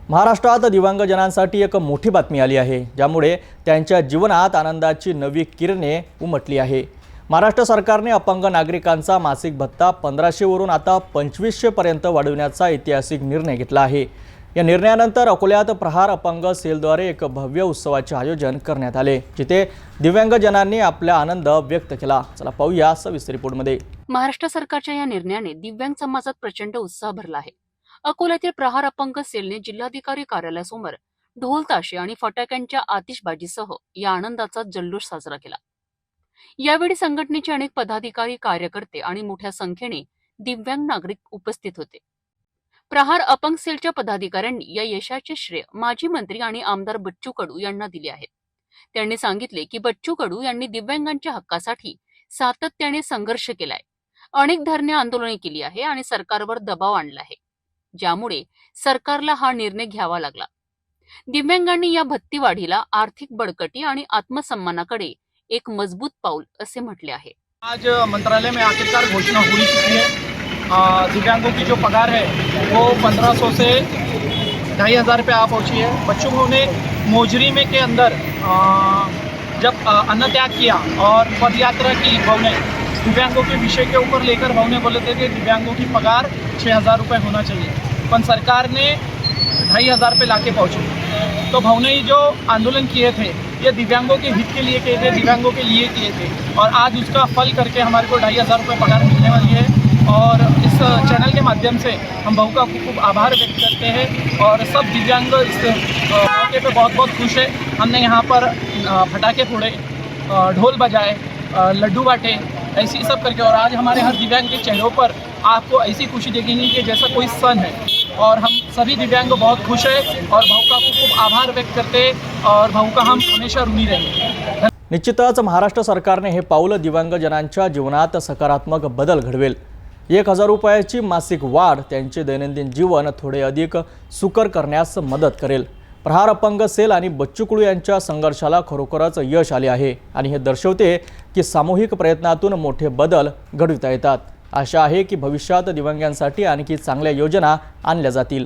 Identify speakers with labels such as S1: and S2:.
S1: महाराष्ट्रात दिव्यांगजनांसाठी एक मोठी बातमी आली आहे, ज्यामुळे त्यांच्या जीवनात आनंदाची नवी किरणे उमटली आहे। महाराष्ट्र सरकारने अपंग नागरिकांचा मासिक भत्ता 1500 वरून आता 2500 पर्यंत वाढवण्याचा ऐतिहासिक निर्णय घेतला आहे। या निर्णयानंतर अकोल्यात प्रहार अपंग सेलद्वारे एक भव्य उत्सवाचे आयोजन करण्यात आले, जिथे दिव्यांगजनांनी आपला आनंद व्यक्त केला। चला पाहूया सविस्तर रिपोर्टमध्ये।
S2: महाराष्ट्र सरकारच्या या निर्णयाने दिव्यांग समाजात प्रचंड उत्साह भरला आहे। अकोल्यातील प्रहार अपंग सेलने जिल्हाधिकारी कार्यालयासमोर ढोल ताशे आणि फटाक्यांच्या आतिषबाजीसह या आनंदाचा जल्लोष साजरा केला। यावेळी संघटनेचे अनेक पदाधिकारी, कार्यकर्ते आणि मोठ्या संख्येने दिव्यांग नागरिक उपस्थित होते। प्रहार अपंग सेलच्या पदाधिकाऱ्यांनी या यशाचे श्रेय माजी मंत्री आणि आमदार बच्चू कडू यांना दिले आहे। त्यांनी सांगितले की बच्चू कडू यांनी दिव्यांगांच्या हक्कासाठी सातत्याने संघर्ष केलाय, अनेक धरणे आंदोलने केली आहे आणि सरकारवर दबाव आणला आहे, ज्यामुळे सरकारला हा निर्णय घ्यावा लागला। दिव्यांगांनी या भत्ती वाढीला आर्थिक बळकटी आणि आत्मसन्मानाकडे एक मजबूत पाऊल असे म्हटले आहे।
S3: आज मंत्रालय में आखिरकार घोषणा हो चुकी है। दिव्यांगों की जो पगार है वो 1500 से 2500 रुपये आ पहुँची है। बच्चों ने मोजरी में के अंदर जब अन्न त्याग किया और पद यात्रा की, भावने दिव्यांगों के विषय के ऊपर लेकर भावने बोले थे कि दिव्यांगों की पगार 6000 रुपये होना चाहिए, पर सरकार ने 2500 रुपये लाके पहुँची। तो भावने जो आंदोलन किए थे ये दिव्यांगों के हित के लिए किए थे, दिव्यांगों के लिए किए थे, और आज उसका फल करके हमारे को 2500 रुपये पगार मिलने वाली है। और इस चैनल के माध्यम से हम भाऊ का खूब आभार व्यक्त करते हैं और सब दिव्यांग इस मौके पे बहुत बहुत खुश है। हमने यहाँ पर फटाके फोड़े, ढोल बजाए, लड्डू बांटे, ऐसी सब करके, और आज हमारे हर दिव्यांग के चेहरों पर आपको ऐसी खुशी देखेंगी कि जैसा कोई सन है। और हम सभी दिव्यांग बहुत खुश है और भाऊ का खूब आभार व्यक्त करते हैं और भाऊ का हम हमेशा ऋणी रहेंगे।
S1: निश्चितच महाराष्ट्र सरकारने हे पाऊल दिव्यांगजनांच्या जीवनात सकारात्मक बदल घडवेल। 1000 रुपयाची मासिक वाढ त्यांचे दैनंदिन जीवन थोडे अधिक सुकर करण्यास मदत करेल। प्रहार अपंग सेल आणि बच्चू कडू यांच्या संघर्षाला खरोखरच यश आले आहे आणि हे दर्शवते की सामूहिक प्रयत्नातून मोठे बदल घडविता येतात। आशा आहे की भविष्यात दिव्यांगांसाठी आणखी चांगल्या योजना आणल्या जातील।